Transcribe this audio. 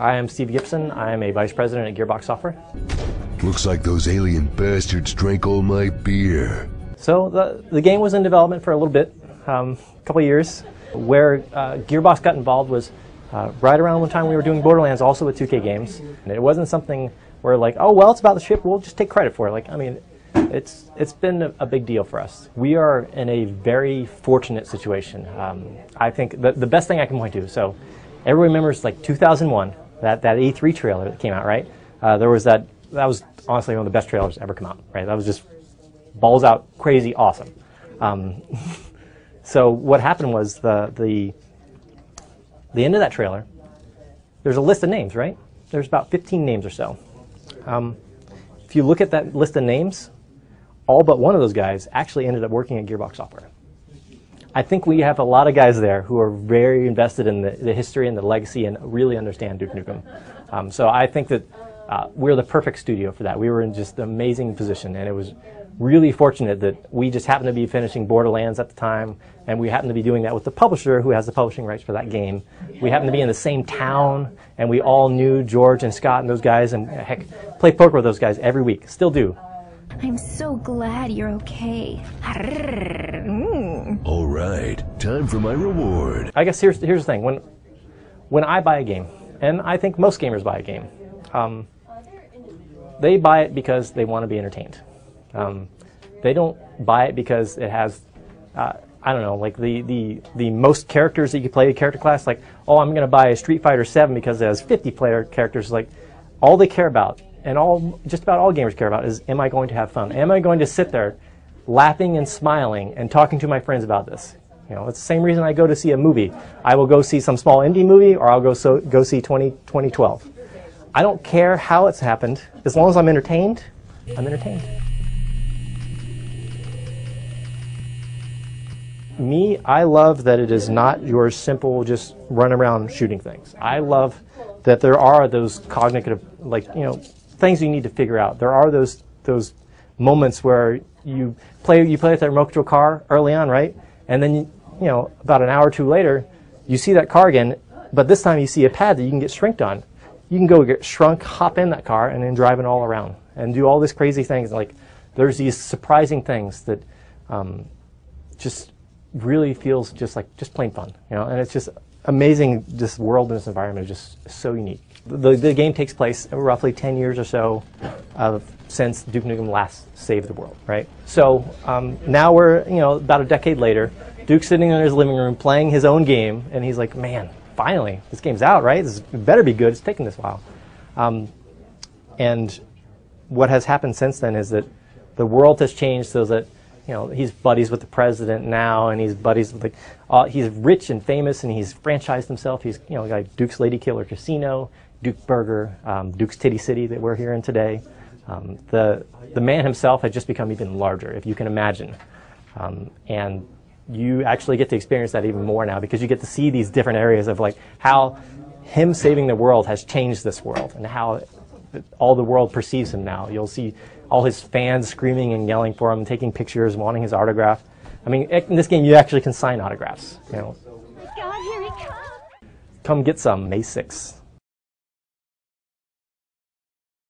I am Steve Gibson. I am a vice president at Gearbox Software. Looks like those alien bastards drank all my beer. So the game was in development for a little bit, a couple of years. Where Gearbox got involved was right around the time we were doing Borderlands, also with 2K games. And it wasn't something where like, oh well, it's about the ship, we'll just take credit for it. Like, I mean, it's been a big deal for us. We are in a very fortunate situation. I think the best thing I can point to. So everyone remembers like 2001. That E3 trailer that came out, right? There was that was honestly one of the best trailers ever come out, right? That was just balls out, crazy, awesome. So what happened was the end of that trailer, there's a list of names, right? There's about 15 names or so. If you look at that list of names, all but one of those guys actually ended up working at Gearbox Software. I think we have a lot of guys there who are very invested in the history and the legacy and really understand Duke Nukem. So I think that we're the perfect studio for that. We were in just an amazing position, and it was really fortunate that we just happened to be finishing Borderlands at the time, and we happened to be doing that with the publisher who has the publishing rights for that game. We happened to be in the same town, and we all knew George and Scott and those guys, and heck, play poker with those guys every week. Still do. I'm so glad you're okay. All right, time for my reward. I guess here's the thing. When I buy a game, and I think most gamers buy a game, they buy it because they want to be entertained. They don't buy it because it has, I don't know, like the most characters that you can play a character class. Like, oh, I'm going to buy a Street Fighter 7 because it has 50 player characters. Like, all they care about, and just about all gamers care about, is am I going to have fun? Am I going to sit there laughing and smiling and talking to my friends about this? You know, it's the same reason I go to see a movie. I will go see some small indie movie, or I'll go see 2012. I don't care how it's happened. As long as I'm entertained, I'm entertained. Me, I love that it is not your simple just run around shooting things. I love that there are those cognitive, like, you know, things you need to figure out. There are those moments where you play with that remote control car early on, right? And then you know, about an hour or two later, you see that car again, but this time you see a pad that you can get shrinked on. You can go get shrunk, hop in that car, and then drive it all around and do all these crazy things. Like, there's these surprising things that just really feels just plain fun, you know. And it's just amazing. This world and this environment is just so unique. The game takes place roughly 10 years or so since Duke Nukem last saved the world, right? So now we're, you know, about a decade later. Duke's sitting in his living room playing his own game, and he's like, man, finally, this game's out, right? It better be good. It's taken this while. And what has happened since then is that the world has changed so that, you know, he's buddies with the president now, and he's buddies with he's rich and famous, and he's franchised himself. He's, you know, got Duke's Lady Killer Casino, Duke Burger, Duke's Titty City that we're here in today. The man himself has just become even larger, if you can imagine. And you actually get to experience that even more now, because you get to see these different areas of like how him saving the world has changed this world, and how all the world perceives him now. You'll see all his fans screaming and yelling for him, taking pictures, wanting his autograph. I mean, in this game, you actually can sign autographs. You know. God, here he comes. Come get some, May 6th.